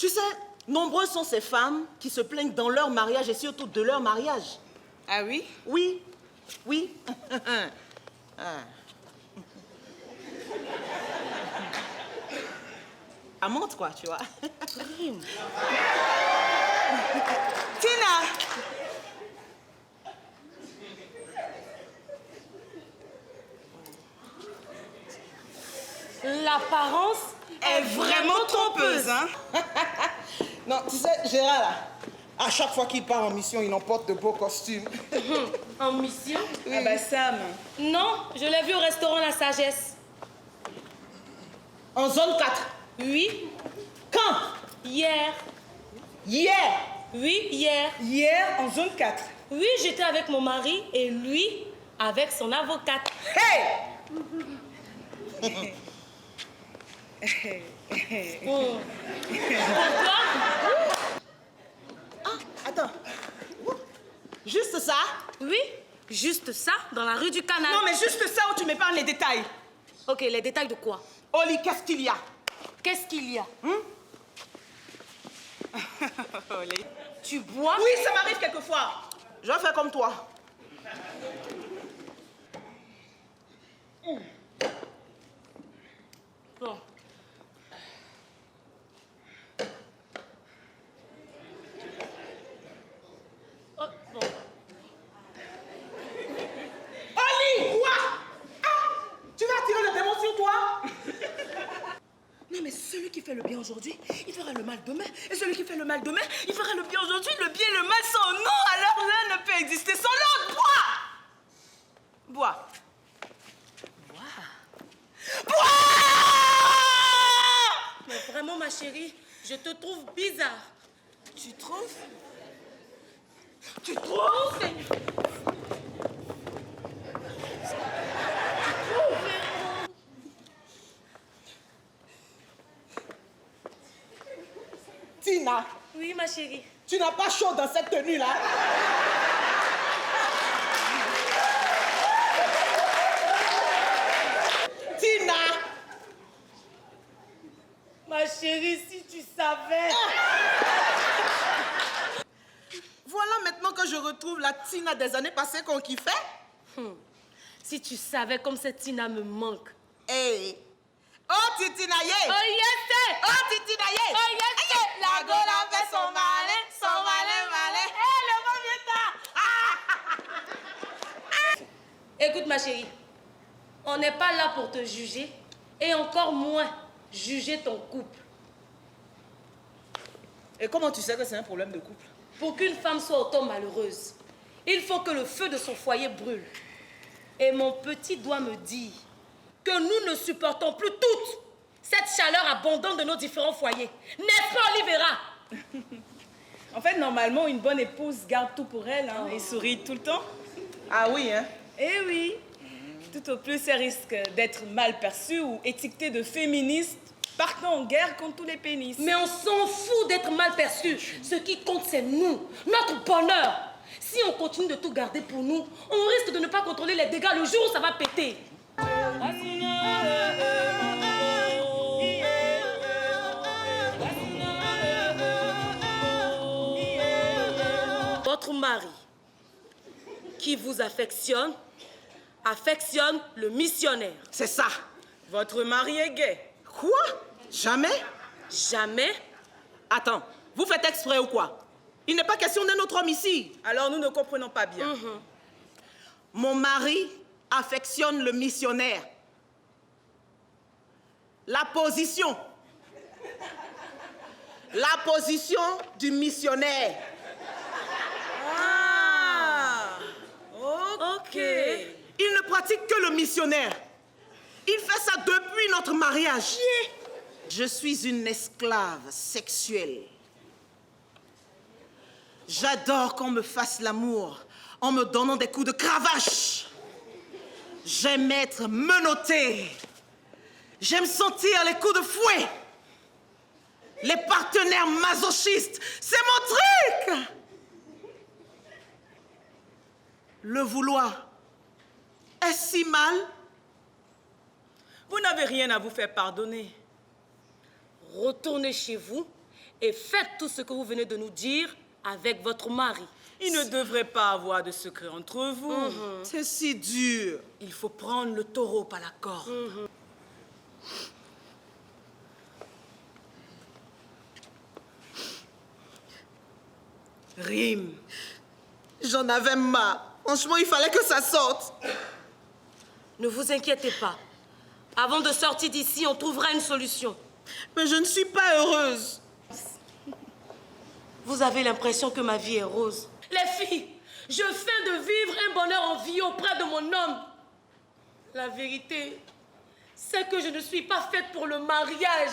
Tu sais, nombreuses sont ces femmes qui se plaignent dans leur mariage et surtout de leur mariage. Ah oui? Oui, oui. Amante, quoi, tu vois. Tina! L'apparence est vraiment trompeuse, hein? Non, tu sais, Gérard, là, à chaque fois qu'il part en mission, il emporte de beaux costumes. En mission? Oui. Ah bah Sam. Non, je l'ai vu au restaurant La Sagesse. En zone 4. Oui. Quand? Hier. Hier. Oui, hier. Hier, en zone 4. Oui, j'étais avec mon mari et lui avec son avocate. Hey! Bon. Pourquoi? Ah, attends. Juste ça? Oui, juste ça, dans la rue du Canal. Non, mais juste ça où tu m'épargnes les détails. Ok, les détails de quoi? Oli, qu'est-ce qu'il y a? Qu'est-ce qu'il y a? Olé. Tu bois? Oui, ça m'arrive quelquefois. Je vais faire comme toi. Bon. Oh, bon. Oli, quoi? Ah, tu vas attirer le démon sur toi? Non, mais celui qui fait le bien aujourd'hui, il fera le mal demain. Et celui qui fait le mal demain, il fera le bien aujourd'hui. Le bien et le mal sont non. Alors l'un ne peut exister sans l'autre. Bois. Bois. Mais vraiment, ma chérie, je te trouve bizarre. Tu trouves? Tu trouves, Seigneur? Tina, Oui, ma chérie. tu n'as pas chaud dans cette tenue-là? Tina! Ma chérie, si tu savais. Voilà maintenant que je retrouve la Tina des années passées qu'on kiffait. Si tu savais comme cette Tina me manque. Hey! Oh, Titinaye! Oh, yes! Oh, Titinaye! Oh, yes! La Gola fait son malin, malin. Écoute, ma chérie, on n'est pas là pour te juger et encore moins juger ton couple. Et comment tu sais que c'est un problème de couple? Pour qu'une femme soit autant malheureuse, il faut que le feu de son foyer brûle. Et mon petit doigt me dire que nous ne supportons plus toute cette chaleur abondante de nos différents foyers. N'est-ce pas, Olivera? En fait, normalement, une bonne épouse garde tout pour elle hein, et sourit tout le temps. Ah oui, hein? Eh oui. Tout au plus, elle risque d'être mal perçue ou étiquetée de féministe, partant en guerre contre tous les pénis. Mais on s'en fout d'être mal perçu. Ce qui compte, c'est nous, notre bonheur. Si on continue de tout garder pour nous, on risque de ne pas contrôler les dégâts le jour où ça va péter. Votre mari, qui vous affectionne le missionnaire. C'est ça. Votre mari est gay. Quoi? Jamais? Jamais. Attends, vous faites exprès ou quoi? Il n'est pas question d'un autre homme ici. Alors nous ne comprenons pas bien. Mon mari affectionne le missionnaire. La position du missionnaire. Ah, ok. Il ne pratique que le missionnaire. Il fait ça depuis notre mariage. Je suis une esclave sexuelle. J'adore qu'on me fasse l'amour en me donnant des coups de cravache. J'aime être menottée. J'aime sentir les coups de fouet. Les partenaires masochistes, c'est mon truc. Le vouloir est si mal. Vous n'avez rien à vous faire pardonner. Retournez chez vous et faites tout ce que vous venez de nous dire avec votre mari. Il ne devrait pas avoir de secret entre vous. C'est si dur. Il faut prendre le taureau par la corde. Rime. J'en avais marre. Franchement, il fallait que ça sorte. Ne vous inquiétez pas. Avant de sortir d'ici, on trouvera une solution. Mais je ne suis pas heureuse. Vous avez l'impression que ma vie est rose. Les filles, je viens de vivre un bonheur envié auprès de mon homme. La vérité, c'est que je ne suis pas faite pour le mariage.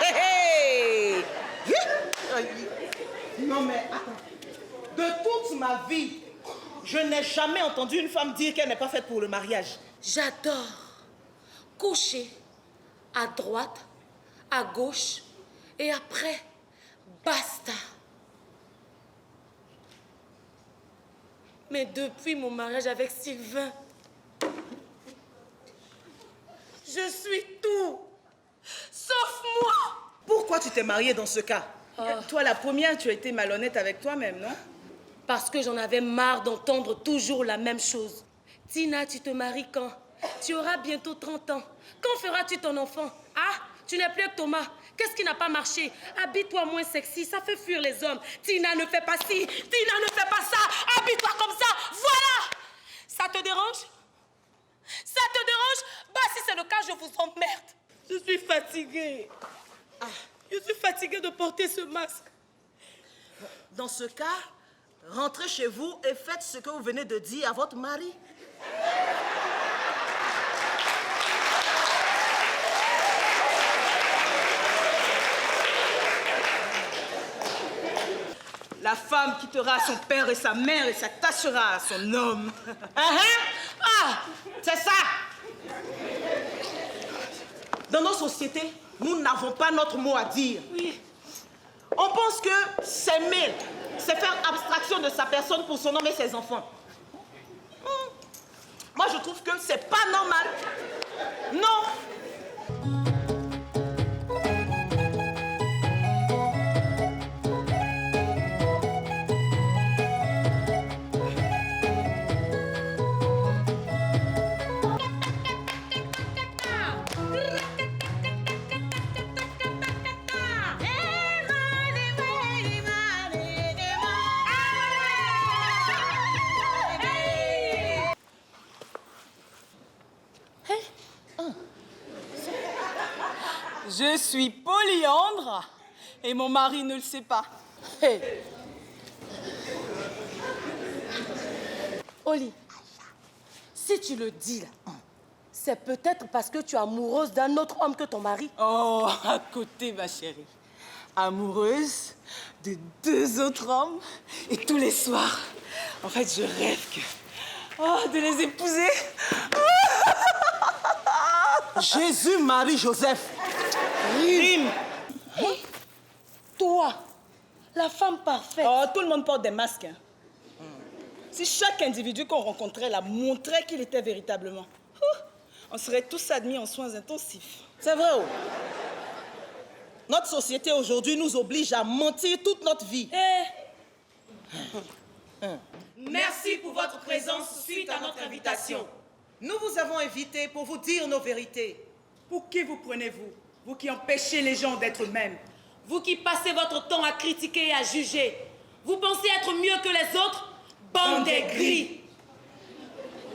Hey, hey. Non mais attends. De toute ma vie, je n'ai jamais entendu une femme dire qu'elle n'est pas faite pour le mariage. J'adore coucher à droite, à gauche, et après, basta. Mais depuis mon mariage avec Sylvain, je suis tout, sauf moi. Pourquoi tu t'es mariée dans ce cas? Toi, la première, tu as été malhonnête avec toi-même, non? Parce que j'en avais marre d'entendre toujours la même chose. Tina, tu te maries quand? Tu auras bientôt 30 ans. Quand feras-tu ton enfant? Ah, tu n'es plus avec Thomas. Qu'est-ce qui n'a pas marché? Habille-toi moins sexy, ça fait fuir les hommes. Tina, ne fais pas ci. Tina, ne fais pas ça. Habille-toi comme ça. Voilà. Ça te dérange? Ça te dérange? Bah, si c'est le cas, je vous emmerde. Je suis fatiguée. Je suis fatiguée de porter ce masque. Dans ce cas, rentrez chez vous et faites ce que vous venez de dire à votre mari. La femme quittera son père et sa mère et s'attachera à son homme. C'est ça. Dans nos sociétés, nous n'avons pas notre mot à dire. Oui. On pense que s'aimer, c'est faire abstraction de sa personne pour son homme et ses enfants. Moi, je trouve que c'est pas normal. Non. Je suis polyandre et mon mari ne le sait pas. Hey. Oli, si tu le dis là, c'est peut-être parce que tu es amoureuse d'un autre homme que ton mari. Oh, à côté, ma chérie. Amoureuse de 2 autres hommes et tous les soirs, en fait, je rêve de les épouser. Jésus, Marie, Joseph. Rime. Toi, la femme parfaite. Oh, tout le monde porte des masques. Hein. Si chaque individu qu'on rencontrait la montrait qu'il était véritablement, on serait tous admis en soins intensifs. C'est vrai. Oh. Notre société aujourd'hui nous oblige à mentir toute notre vie. Merci pour votre présence suite à notre invitation. Nous vous avons invités pour vous dire nos vérités. Pour qui vous prenez-vous? Vous qui empêchez les gens d'être eux-mêmes. Vous qui passez votre temps à critiquer et à juger, vous pensez être mieux que les autres? Bande d'aigris!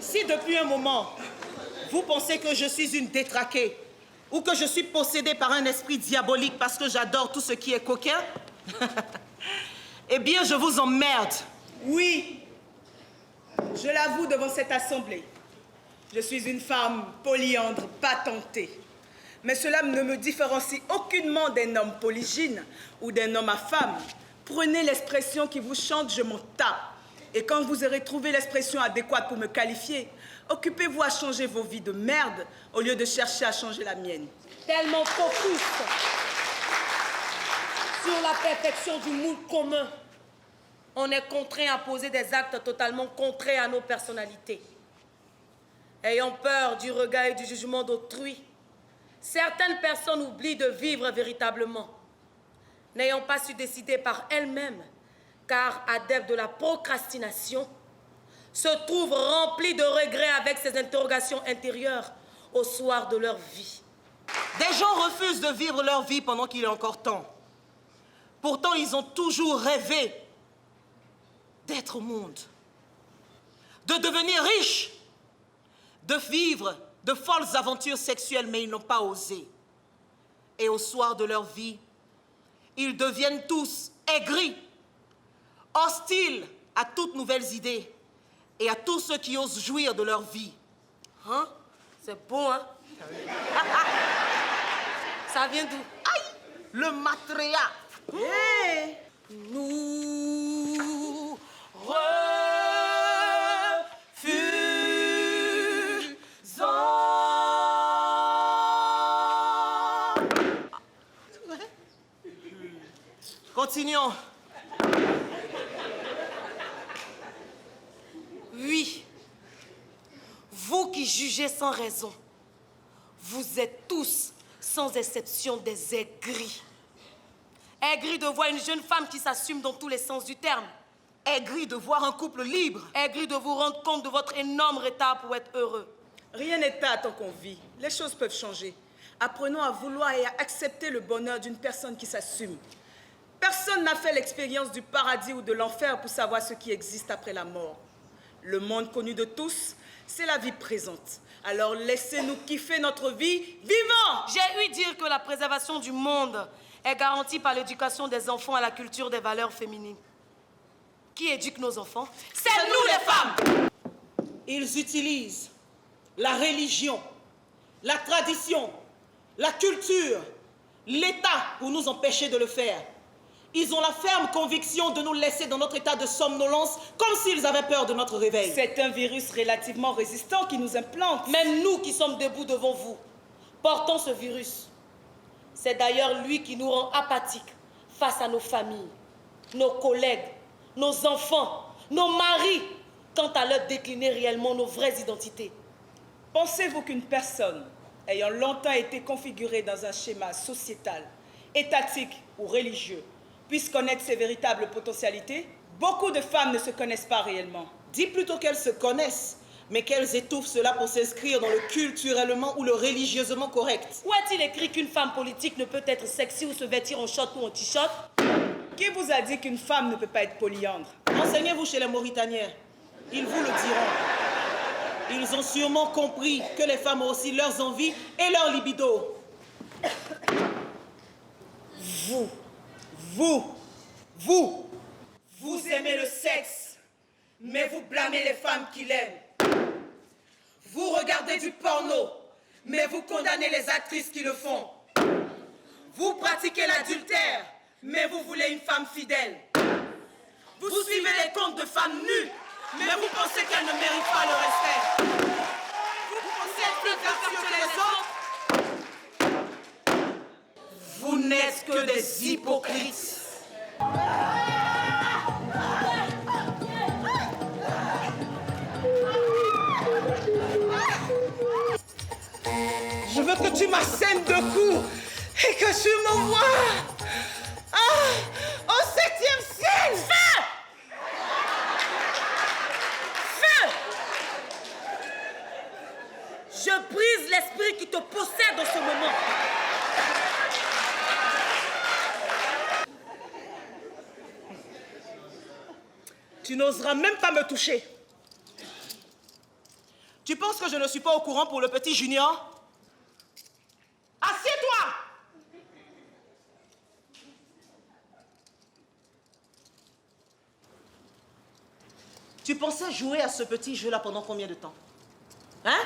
Si depuis un moment, vous pensez que je suis une détraquée ou que je suis possédée par un esprit diabolique parce que j'adore tout ce qui est coquin, eh bien, je vous emmerde. Oui, je l'avoue devant cette assemblée. Je suis une femme polyandre patentée. Mais cela ne me différencie aucunement d'un homme polygyne ou d'un homme à femme. Prenez l'expression qui vous chante, je m'en tape. Et quand vous aurez trouvé l'expression adéquate pour me qualifier, occupez-vous à changer vos vies de merde au lieu de chercher à changer la mienne. Tellement focus sur la perfection du moule commun, on est contraint à poser des actes totalement contraires à nos personnalités. ayant peur du regard et du jugement d'autrui, certaines personnes oublient de vivre véritablement, n'ayant pas su décider par elles-mêmes, car adeptes de la procrastination, se trouvent remplis de regrets avec ces interrogations intérieures au soir de leur vie. Des gens refusent de vivre leur vie pendant qu'il est encore temps. Pourtant, ils ont toujours rêvé d'être au monde, de devenir riches, de vivre de folles aventures sexuelles, mais ils n'ont pas osé. Et au soir de leur vie, ils deviennent tous aigris, hostiles à toutes nouvelles idées et à tous ceux qui osent jouir de leur vie. Hein? C'est bon, hein? Ça vient d'où? Aïe! Le matréa. Hey! Nous Continuons. Oui, vous qui jugez sans raison, vous êtes tous, sans exception, des aigris. Aigris de voir une jeune femme qui s'assume dans tous les sens du terme. Aigris de voir un couple libre. Aigris de vous rendre compte de votre énorme retard pour être heureux. Rien n'est tat tant qu'on vit. Les choses peuvent changer. Apprenons à vouloir et à accepter le bonheur d'une personne qui s'assume. Personne n'a fait l'expérience du paradis ou de l'enfer pour savoir ce qui existe après la mort. Le monde connu de tous, c'est la vie présente. Alors laissez-nous kiffer notre vie vivant! J'ai eu dire que la préservation du monde est garantie par l'éducation des enfants à la culture des valeurs féminines. Qui éduque nos enfants? C'est nous les femmes! Ils utilisent la religion, la tradition, la culture, l'État pour nous empêcher de le faire. Ils ont la ferme conviction de nous laisser dans notre état de somnolence comme s'ils avaient peur de notre réveil. C'est un virus relativement résistant qui nous implante. Même nous qui sommes debout devant vous, portons ce virus. C'est d'ailleurs lui qui nous rend apathiques face à nos familles, nos collègues, nos enfants, nos maris, quant à leur décliner réellement nos vraies identités. Pensez-vous qu'une personne ayant longtemps été configurée dans un schéma sociétal, étatique ou religieux puisse connaître ses véritables potentialités? Beaucoup de femmes ne se connaissent pas réellement. Dis plutôt qu'elles se connaissent, mais qu'elles étouffent cela pour s'inscrire dans le culturellement ou le religieusement correct. Où est-il écrit qu'une femme politique ne peut être sexy ou se vêtir en short ou en t-shirt? Qui vous a dit qu'une femme ne peut pas être polyandre? Renseignez-vous chez les Mauritaniens. Ils vous le diront. Ils ont sûrement compris que les femmes ont aussi leurs envies et leur libido. Vous aimez le sexe, mais vous blâmez les femmes qui l'aiment. Vous regardez du porno, mais vous condamnez les actrices qui le font. Vous pratiquez l'adultère, mais vous voulez une femme fidèle. Vous suivez les comptes de femmes nues, mais vous pensez qu'elles ne méritent pas le respect. Vous pensez être plus vertueux que les autres. Vous n'êtes que des hypocrites. Je veux que tu m'assènes de coups et que tu m'envoies au 7e ciel. Feu! Feu! Je brise l'esprit qui te possède en ce moment. Tu n'oseras même pas me toucher. Tu penses que je ne suis pas au courant pour le petit Junior? Assieds-toi! Tu pensais jouer à ce petit jeu-là pendant combien de temps? Hein?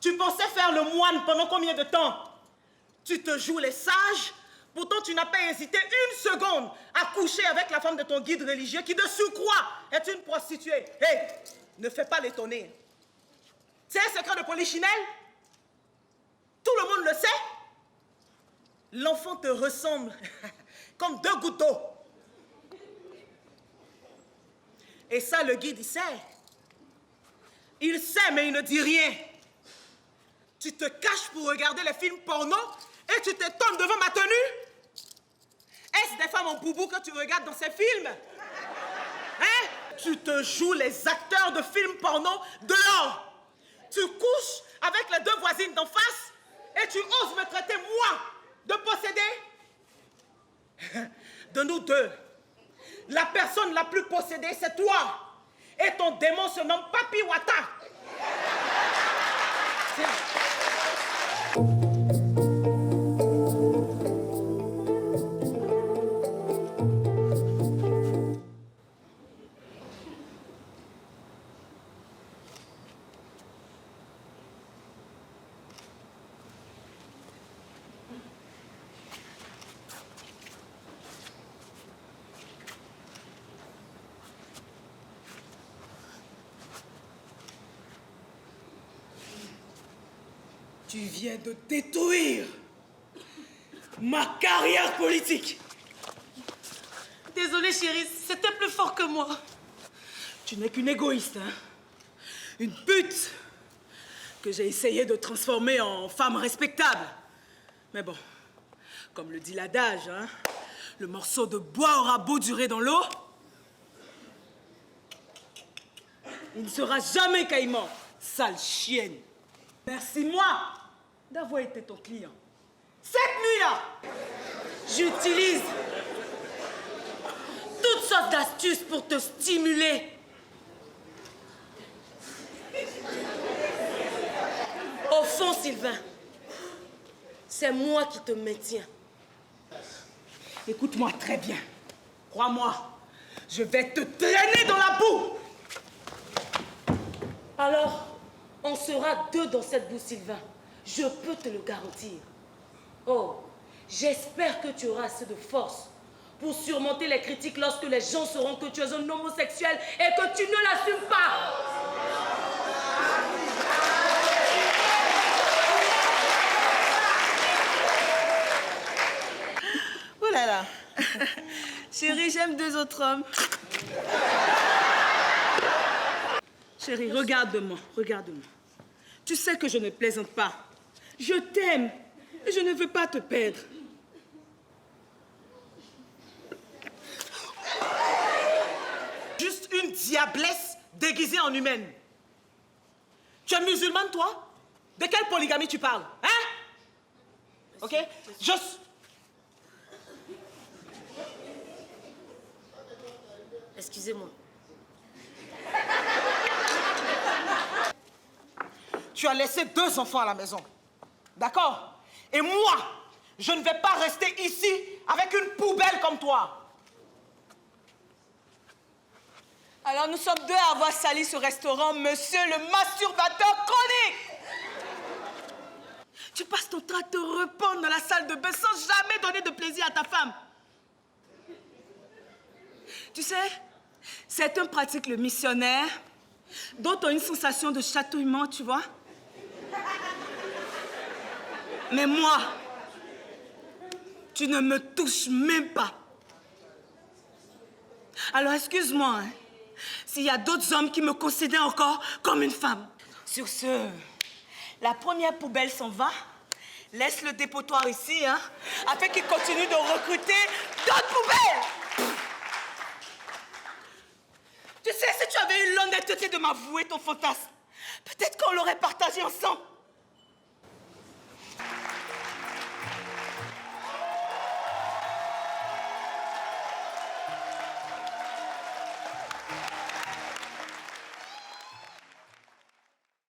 Tu pensais faire le moine pendant combien de temps? Tu te joues les sages, pourtant tu n'as pas hésité une seconde à coucher avec la femme de ton guide religieux qui de surcroît est une prostituée. Hé, ne fais pas l'étonner. C'est un secret de Polichinelle? Tout le monde le sait? L'enfant te ressemble comme 2 gouttes d'eau. Et ça, le guide, il sait. Il sait, mais il ne dit rien. Tu te caches pour regarder les films porno et tu t'étonnes devant ma tenue? Est-ce des femmes en boubou que tu regardes dans ces films? Hein? Tu te joues les acteurs de films porno dehors. Tu couches avec les deux voisines d'en face et tu oses me traiter, moi, de possédé? De nous deux, la personne la plus possédée, c'est toi. Et ton démon se nomme Papi Wata. Tiens. Tu viens de détruire ma carrière politique. Désolée, chérie, c'était plus fort que moi. Tu n'es qu'une égoïste, hein? Une pute que j'ai essayé de transformer en femme respectable. Mais bon, comme le dit l'adage, hein, le morceau de bois aura beau durer dans l'eau, il ne sera jamais caïman, sale chienne. Merci, moi, d'avoir été ton client. Cette nuit-là, J'utilise toutes sortes d'astuces pour te stimuler. Au fond, Sylvain, c'est moi qui te maintiens. écoute-moi très bien. Crois-moi, je vais te traîner dans la boue. Alors, on sera deux dans cette boue, Sylvain. Je peux te le garantir. Oh, j'espère que tu auras assez de force pour surmonter les critiques lorsque les gens sauront que tu es un homosexuel et que tu ne l'assumes pas. Oh là là. Chérie, j'aime deux autres hommes. Chérie, regarde-moi, regarde-moi. Tu sais que je ne plaisante pas. Je t'aime et je ne veux pas te perdre. Juste une diablesse déguisée en humaine. Tu es musulmane, toi? De quelle polygamie tu parles? Hein? Ok? Excusez-moi. Tu as laissé deux enfants à la maison. D'accord? Et moi, je ne vais pas rester ici avec une poubelle comme toi. Alors nous sommes deux à avoir sali ce restaurant, monsieur le masturbateur chronique. Tu passes ton temps à te rependre dans la salle de bain sans jamais donner de plaisir à ta femme. Tu sais, certains pratiquent le missionnaire, d'autres ont une sensation de chatouillement, tu vois. Mais moi, tu ne me touches même pas. Alors excuse-moi, hein, s'il y a d'autres hommes qui me considèrent encore comme une femme. Sur ce, la première poubelle s'en va. Laisse le dépotoir ici, hein, afin qu'il continue de recruter d'autres poubelles. Tu sais, si tu avais eu l'honnêteté de m'avouer ton fantasme, peut-être qu'on l'aurait partagé ensemble.